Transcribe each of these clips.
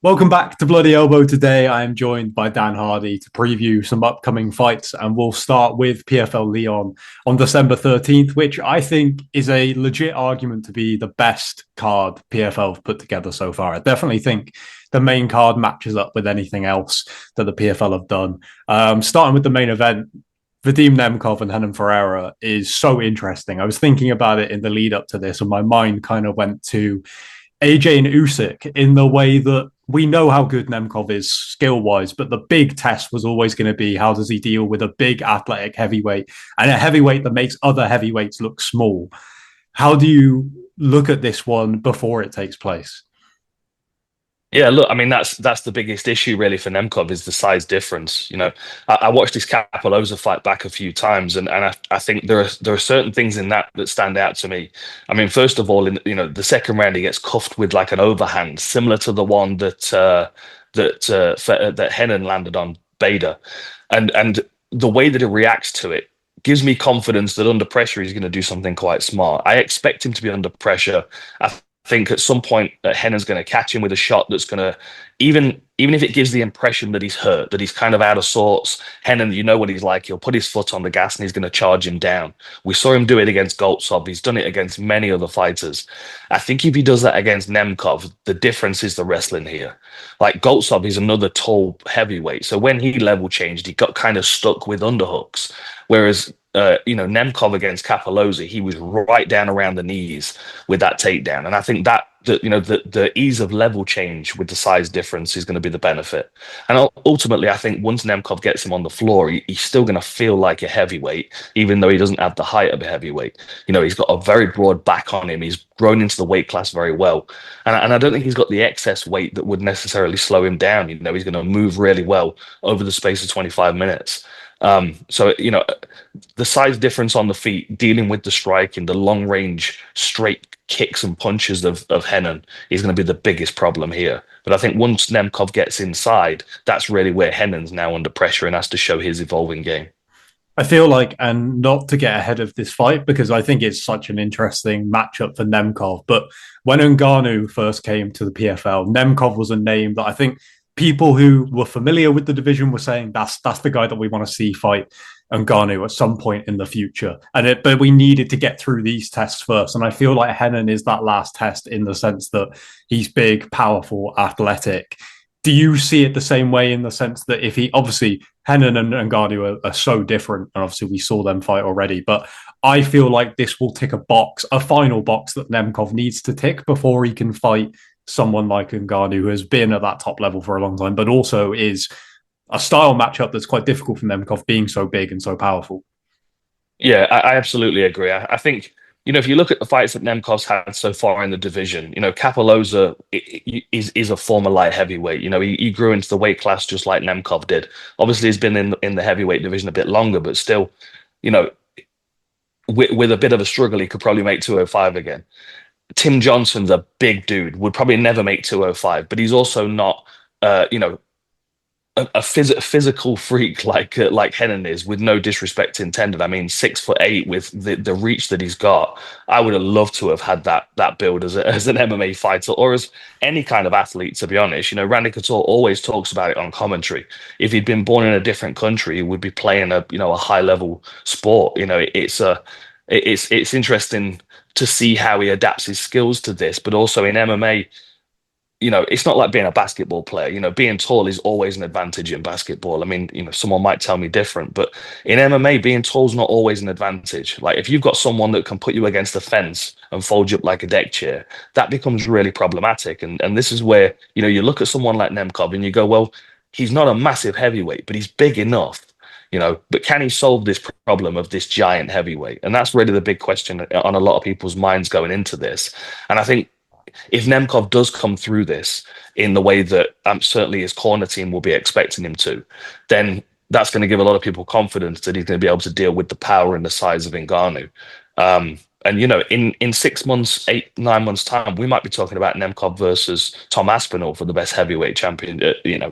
Welcome back to Bloody Elbow. Today, I am joined by Dan Hardy to preview some upcoming fights, and we'll start with PFL Lyon on December 13th, which I think is a legit argument to be the best card PFL have put together so far. I definitely think the main card matches up with anything else that the PFL have done. Starting with the main event, Vadim Nemkov and Renan Ferreira is so interesting. I was thinking about it in the lead up to this, and my mind kind of went to AJ and Usyk in the way that we know how good Nemkov is skill wise, but the big test was always going to be how does he deal with a big athletic heavyweight and a heavyweight that makes other heavyweights look small. How do you look at this one before it takes place? Yeah, look, I mean that's the biggest issue really for Nemkov is the size difference. I watched this Capoloza fight back a few times, and I think there are certain things in that stand out to me. I mean, first of all, in the second round, he gets cuffed with like an overhand, similar to the one that Renan landed on Bader, and the way that he reacts to it gives me confidence that under pressure he's going to do something quite smart. I expect him to be under pressure. I think at some point Hennon's going to catch him with a shot that's going to, even if it gives the impression that he's hurt, that he's kind of out of sorts. Hennon, you know what he's like. He'll put his foot on the gas and he's going to charge him down. We saw him do it against Goltsov. He's done it against many other fighters. I think if he does that against Nemkov, the difference is the wrestling here. Like Goltsov is another tall heavyweight. So when he level changed, he got kind of stuck with underhooks. Whereas Nemkov against Capoloza, he was right down around the knees with that takedown. And I think the ease of level change with the size difference is going to be the benefit. And ultimately, I think once Nemkov gets him on the floor, he's still going to feel like a heavyweight, even though he doesn't have the height of a heavyweight. He's got a very broad back on him. He's grown into the weight class very well. And I don't think he's got the excess weight that would necessarily slow him down. He's going to move really well over the space of 25 minutes. So the size difference on the feet, dealing with the striking, the long range straight kicks and punches of Henan is going to be the biggest problem here. But I think once Nemkov gets inside, that's really where Henan's now under pressure and has to show his evolving game. I feel like, and not to get ahead of this fight, because I think it's such an interesting matchup for Nemkov. But when Ngannou first came to the PFL, Nemkov was a name that I think people who were familiar with the division were saying that's the guy that we want to see fight Ngannou at some point in the future. But we needed to get through these tests first. And I feel like Henan is that last test in the sense that he's big, powerful, athletic. Do you see it the same way in the sense that if he obviously Henan and Ngannou are so different, and obviously we saw them fight already, but I feel like this will tick a final box that Nemkov needs to tick before he can fight someone like Ngannou, who has been at that top level for a long time, but also is a style matchup that's quite difficult for Nemkov being so big and so powerful. Yeah, I absolutely agree. I think, if you look at the fights that Nemkov's had so far in the division, Capoloza is a former light heavyweight. He grew into the weight class just like Nemkov did. Obviously, he's been in the heavyweight division a bit longer, but still, you know, with a bit of a struggle, he could probably make 205 again. Tim Johnson's a big dude, would probably never make 205, but he's also not, a physical freak like Henan is, with no disrespect intended. I mean, 6'8" with the reach that he's got. I would have loved to have had that build as an MMA fighter or as any kind of athlete. To be honest, Randy Couture always talks about it on commentary. If he'd been born in a different country, he would be playing a high level sport. It's interesting to see how he adapts his skills to this, but also in MMA. It's not like being a basketball player. Being tall is always an advantage in basketball. I mean, someone might tell me different, but in MMA, being tall is not always an advantage. Like if you've got someone that can put you against the fence and fold you up like a deck chair, that becomes really problematic. And this is where, you look at someone like Nemkov and you go, well, he's not a massive heavyweight, but he's big enough. But can he solve this problem of this giant heavyweight? And that's really the big question on a lot of people's minds going into this. And I think if Nemkov does come through this in the way that certainly his corner team will be expecting him to, then that's going to give a lot of people confidence that he's going to be able to deal with the power and the size of Ngannou. And in 6 months, 8, 9 months time, we might be talking about Nemkov versus Tom Aspinall for the best heavyweight champion,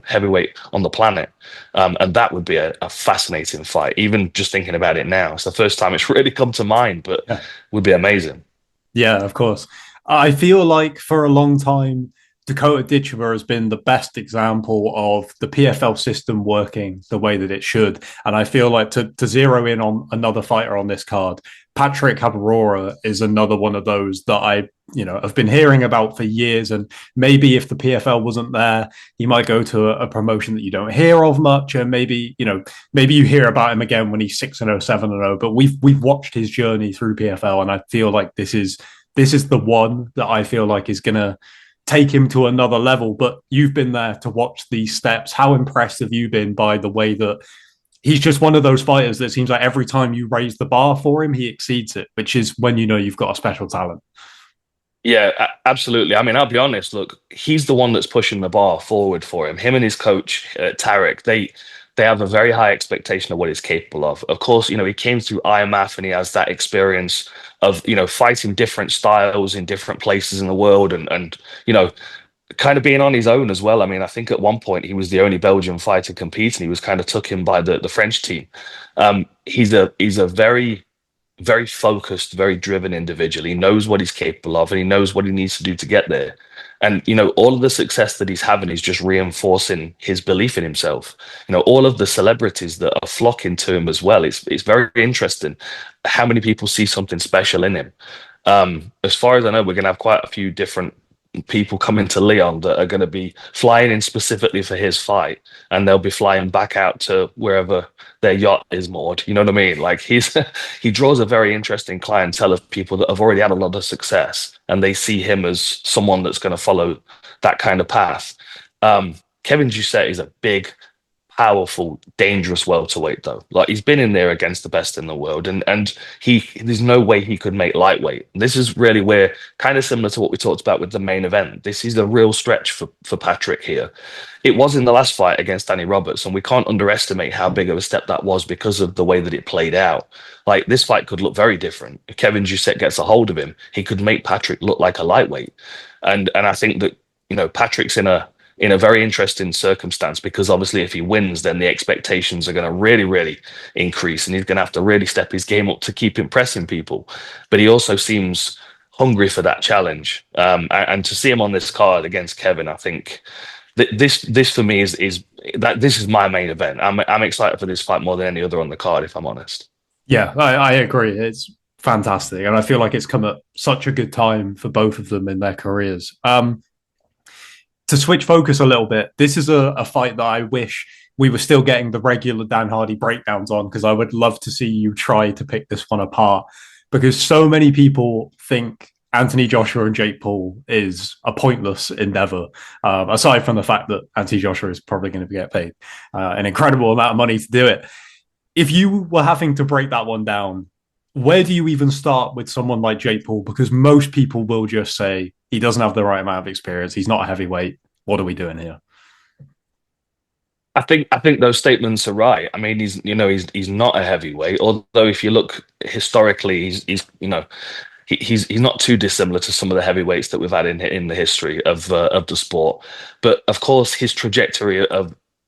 heavyweight on the planet. And that would be a fascinating fight. Even just thinking about it now, it's the first time it's really come to mind, but Yeah. would be amazing. Yeah, of course. I feel like for a long time, Dakota Ditchever has been the best example of the PFL system working the way that it should. And I feel like to zero in on another fighter on this card, Patrick Habirora is another one of those that have been hearing about for years. And maybe if the PFL wasn't there, he might go to a promotion that you don't hear of much. And maybe you hear about him again when he's 6-0, 7-0. But we've watched his journey through PFL, and I feel like this is the one that I feel like is gonna take him to another level. But you've been there to watch these steps. How impressed have you been by the way that he's just one of those fighters that seems like every time you raise the bar for him, he exceeds it, which is when you know you've got a special talent. Yeah, absolutely. I mean, I'll be honest. Look, he's the one that's pushing the bar forward for him. Him and his coach, Tarek, they have a very high expectation of what he's capable of. Of course, he came through IMF and he has that experience of fighting different styles in different places in the world and kind of being on his own as well. I mean, I think at one point he was the only Belgian fighter competing. He was kind of took in by the French team. He's a very very focused, very driven individual. He knows what he's capable of and he knows what he needs to do to get there. And, all of the success that he's having is just reinforcing his belief in himself. All of the celebrities that are flocking to him as well. It's very interesting how many people see something special in him. As far as I know, we're going to have quite a few different people coming to Lyon that are going to be flying in specifically for his fight, and they'll be flying back out to wherever their yacht is moored. You know what I mean? Like he draws a very interesting clientele of people that have already had a lot of success, and they see him as someone that's going to follow that kind of path. Kevin Jousset is a big, powerful, dangerous welterweight though. Like he's been in there against the best in the world, and there's no way he could make lightweight. This is really where, kind of similar to what we talked about with the main event, this is a real stretch for Patrick here. It was in the last fight against Danny Roberts, and we can't underestimate how big of a step that was because of the way that it played out. Like this fight could look very different. If Kevin Jousset gets a hold of him, he could make Patrick look like a lightweight. And I think that, Patrick's in a very interesting circumstance because obviously if he wins, then the expectations are going to really, really increase and he's going to have to really step his game up to keep impressing people. But he also seems hungry for that challenge. And to see him on this card against Kevin, I think this for me is that this is my main event. I'm excited for this fight more than any other on the card, if I'm honest. Yeah, I agree. It's fantastic. And I feel like it's come at such a good time for both of them in their careers. To switch focus a little bit, this is a fight that I wish we were still getting the regular Dan Hardy breakdowns on, because I would love to see you try to pick this one apart, because so many people think Anthony Joshua and Jake Paul is a pointless endeavor, aside from the fact that Anthony Joshua is probably going to get paid an incredible amount of money to do it. If you were having to break that one down, where do you even start with someone like Jake Paul? Because most people will just say he doesn't have the right amount of experience. He's not a heavyweight. What are we doing here? I think those statements are right. I mean, he's not a heavyweight. Although if you look historically, he's not too dissimilar to some of the heavyweights that we've had in the history of the sport. But of course, his trajectory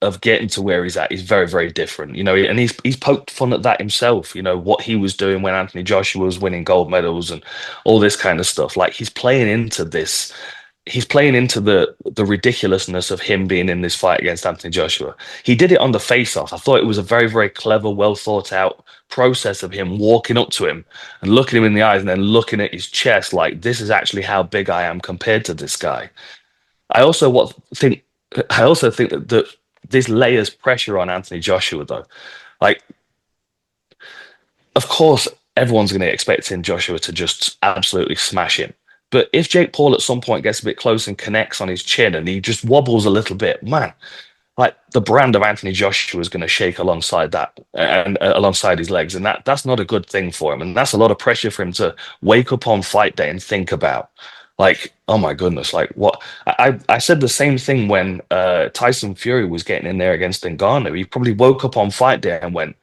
of getting to where he's at is very, very different. And he's poked fun at that himself. What he was doing when Anthony Joshua was winning gold medals and all this kind of stuff. Like he's playing into this. He's playing into the ridiculousness of him being in this fight against Anthony Joshua. He did it on the face-off. I thought it was a very, very clever, well thought out process of him walking up to him and looking him in the eyes and then looking at his chest like, this is actually how big I am compared to this guy. I also think that this layers pressure on Anthony Joshua though. Like, of course, everyone's going to expect Joshua to just absolutely smash him. But if Jake Paul at some point gets a bit close and connects on his chin and he just wobbles a little bit, man, like the brand of Anthony Joshua is going to shake alongside that and alongside his legs. And that's not a good thing for him. And that's a lot of pressure for him to wake up on fight day and think about. Like, oh my goodness, like what? I said the same thing when Tyson Fury was getting in there against Ngannou. He probably woke up on fight day and went,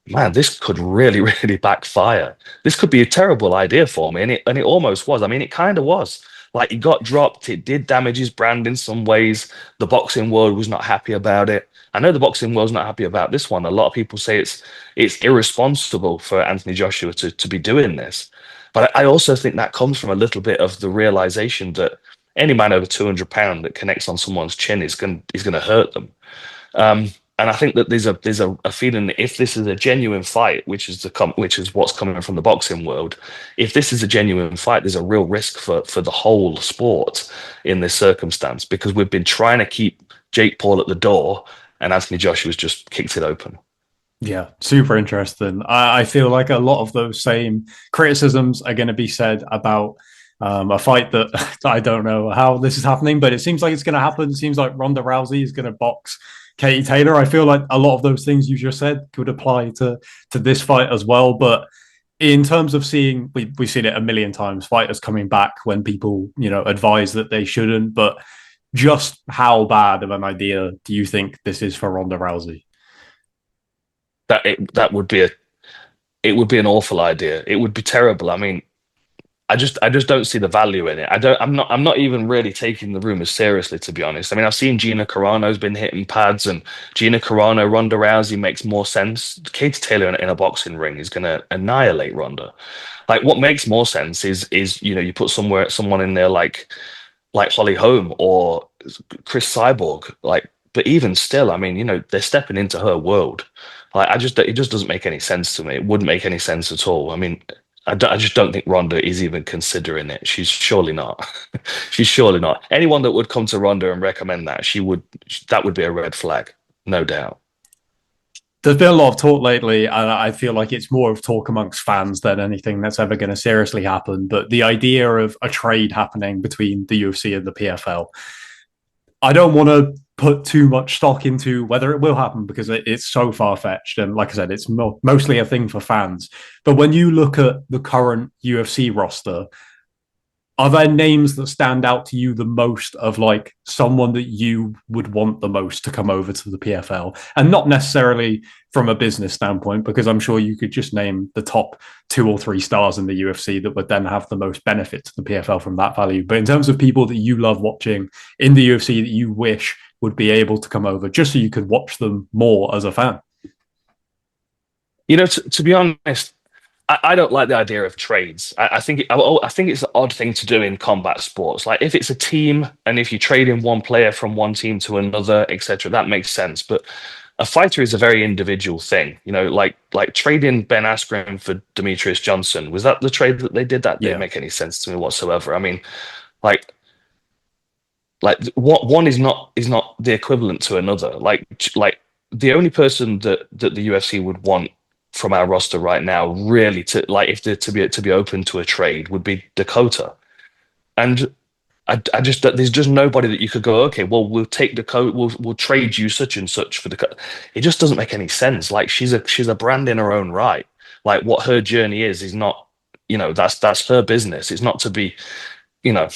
man, this could really, really backfire. This could be a terrible idea for me. And it almost was. I mean, it kind of was. Like, he got dropped. It did damage his brand in some ways. The boxing world was not happy about it. I know the boxing world's not happy about this one. A lot of people say it's irresponsible for Anthony Joshua to be doing this. But I also think that comes from a little bit of the realization that any man over 200 pound that connects on someone's chin is going to hurt them. Um, and I think that there's a feeling that if this is a genuine fight, which is what's coming from the boxing world, if this is a genuine fight, there's a real risk for the whole sport in this circumstance, because we've been trying to keep Jake Paul at the door, and Anthony Joshua's just kicked it open. Yeah, super interesting. I feel like a lot of those same criticisms are going to be said about a fight that I don't know how this is happening, but it seems like it's going to happen. It seems like Ronda Rousey is going to box Katie Taylor. I feel like a lot of those things you just said could apply to this fight as well. But in terms of seeing, we've seen it a million times, fighters coming back when people, advise that they shouldn't. But just how bad of an idea do you think this is for Ronda Rousey? That would be it would be an awful idea. It would be terrible. I mean, I just don't see the value in it. I'm not even really taking the rumors seriously, to be honest. I mean, I've seen Gina Carano's been hitting pads, and Gina Carano, Ronda Rousey makes more sense. Katie Taylor in a boxing ring is going to annihilate Ronda. Like, what makes more sense is you put someone in there like Holly Holm or Chris Cyborg. Like, but even still, I mean, they're stepping into her world. Like, it just doesn't make any sense to me. It wouldn't make any sense at all. I mean, I just don't think Ronda is even considering it. She's surely not. She's surely not. Anyone that would come to Ronda and recommend that would be a red flag, no doubt. There's been a lot of talk lately, and I feel like it's more of talk amongst fans than anything that's ever going to seriously happen. But the idea of a trade happening between the UFC and the PFL, I don't want to put too much stock into whether it will happen because it's so far fetched. And like I said, it's mostly a thing for fans. But when you look at the current UFC roster, are there names that stand out to you the most of like someone that you would want the most to come over to the PFL? And not necessarily from a business standpoint, because I'm sure you could just name the top 2 or 3 stars in the UFC that would then have the most benefit to the PFL from that value. But in terms of people that you love watching in the UFC that you wish would be able to come over just so you could watch them more as a fan. To be honest, I don't like the idea of trades. I think it's an odd thing to do in combat sports. Like, if it's a team and if you trade in one player from one team to another, etc., that makes sense. But a fighter is a very individual thing. Like trading Ben Askren for Demetrius Johnson. Was that the trade that they did? That didn't Yeah. make any sense to me whatsoever. I mean, like what one is not the equivalent to another. Like the only person that the UFC would want from our roster right now, really, to like, if they're to be open to a trade, would be Dakota. And I just there's just nobody that you could go, okay, well, we'll take Dakota, we'll trade you such and such for Dakota. It just doesn't make any sense. Like, she's a brand in her own right. Like, what her journey is not, that's her business. It's not to be, you know,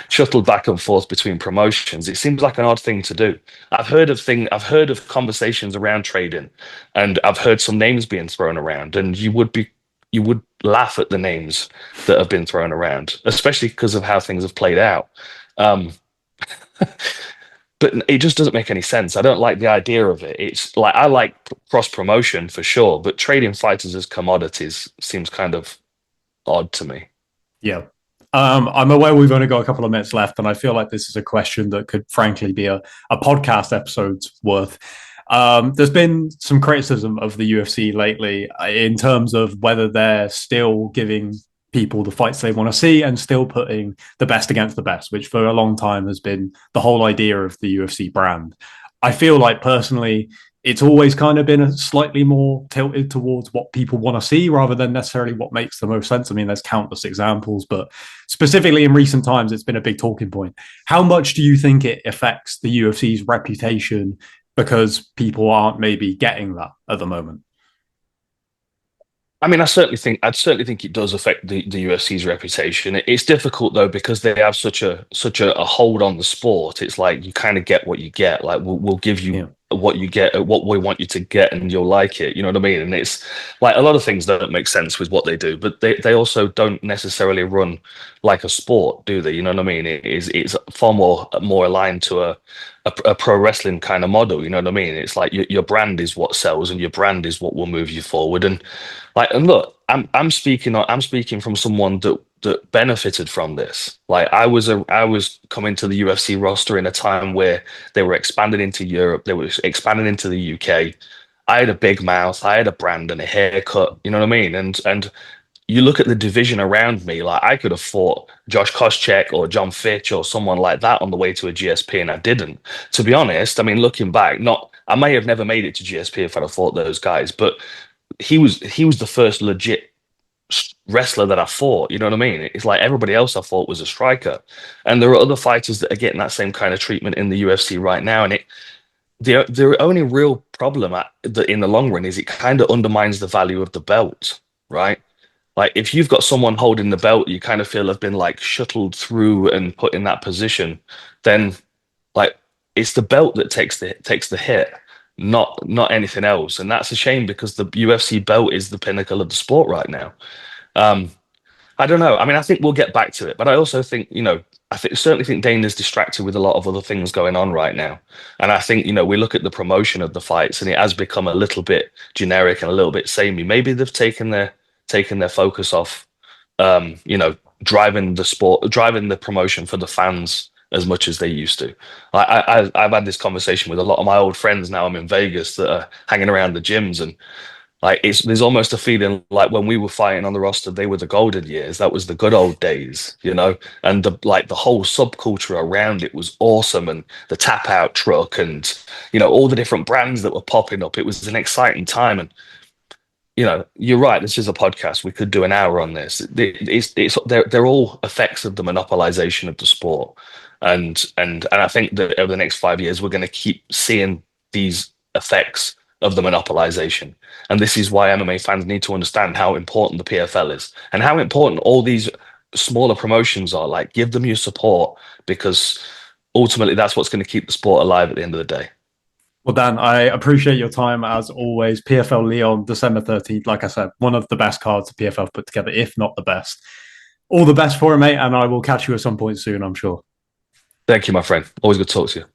shuttled back and forth between promotions. It seems like an odd thing to do. I've heard of conversations around trading, and I've heard some names being thrown around, and you would laugh at the names that have been thrown around, especially because of how things have played out. Um, but it just doesn't make any sense. I don't like the idea of it. It's like, I like cross promotion for sure, but trading fighters as commodities seems kind of odd to me. Yeah. I'm aware we've only got a couple of minutes left, and I feel like this is a question that could frankly be a podcast episode's worth. There's been some criticism of the UFC lately in terms of whether they're still giving people the fights they want to see and still putting the best against the best, which for a long time has been the whole idea of the UFC brand. I feel like personally, it's always kind of been a slightly more tilted towards what people want to see rather than necessarily what makes the most sense. I mean, there's countless examples, but specifically in recent times, it's been a big talking point. How much do you think it affects the UFC's reputation because people aren't maybe getting that at the moment? I mean, I'd certainly think it does affect the UFC's reputation. It's difficult though, because they have such a hold on the sport. It's like, you kind of get what you get. Like, we'll give Yeah. you what you get, what we want you to get, and you'll like it. You know what I mean? And it's like, a lot of things don't make sense with what they do, but they also don't necessarily run like a sport, do they? You know what I mean? It's far more aligned to a pro wrestling kind of model. You know what I mean? It's like, your brand is what sells, and your brand is what will move you forward. And look, I'm speaking from someone that benefited from this. Like I was coming to the UFC roster in a time where they were expanding into Europe, they were expanding into the UK. I had a big mouth, I had a brand and a haircut, you know what I mean? And you look at the division around me, like I could have fought Josh Koscheck or John Fitch or someone like that on the way to a GSP, and I didn't. To be honest, I mean, looking back, not I may have never made it to GSP if I'd have fought those guys, but he was the first legit wrestler that I fought. You know what I mean? It's like everybody else I fought was a striker, and there are other fighters that are getting that same kind of treatment in the UFC right now, and it the only real problem in the long run is it kind of undermines the value of the belt, right? Like if you've got someone holding the belt, you kind of feel have been like shuttled through and put in that position, then like it's the belt that takes the hit, not anything else. And that's a shame because the UFC belt is the pinnacle of the sport right now. Um, I don't know. I mean, I think we'll get back to it, but I also think, certainly think Dana's distracted with a lot of other things going on right now. And I think, we look at the promotion of the fights and it has become a little bit generic and a little bit samey. Maybe they've taken their focus off, driving the sport, driving the promotion for the fans as much as they used to. I've had this conversation with a lot of my old friends now. I'm in Vegas that are hanging around the gyms, and like there's almost a feeling like when we were fighting on the roster, they were the golden years. That was the good old days, And the whole subculture around it was awesome, and the tap out truck, and all the different brands that were popping up. It was an exciting time, and you're right. This is a podcast. We could do an hour on this. They're all effects of the monopolization of the sport, and I think that over the next 5 years, we're going to keep seeing these effects of the monopolization. And this is why MMA fans need to understand how important the PFL is and how important all these smaller promotions are. Like, give them your support because ultimately that's what's going to keep the sport alive at the end of the day. Well, Dan, I appreciate your time as always. PFL Lyon, December 13th. Like I said, one of the best cards the PFL put together, if not the best. All the best for it, mate, and I will catch you at some point soon, I'm sure. Thank you, my friend. Always good to talk to you.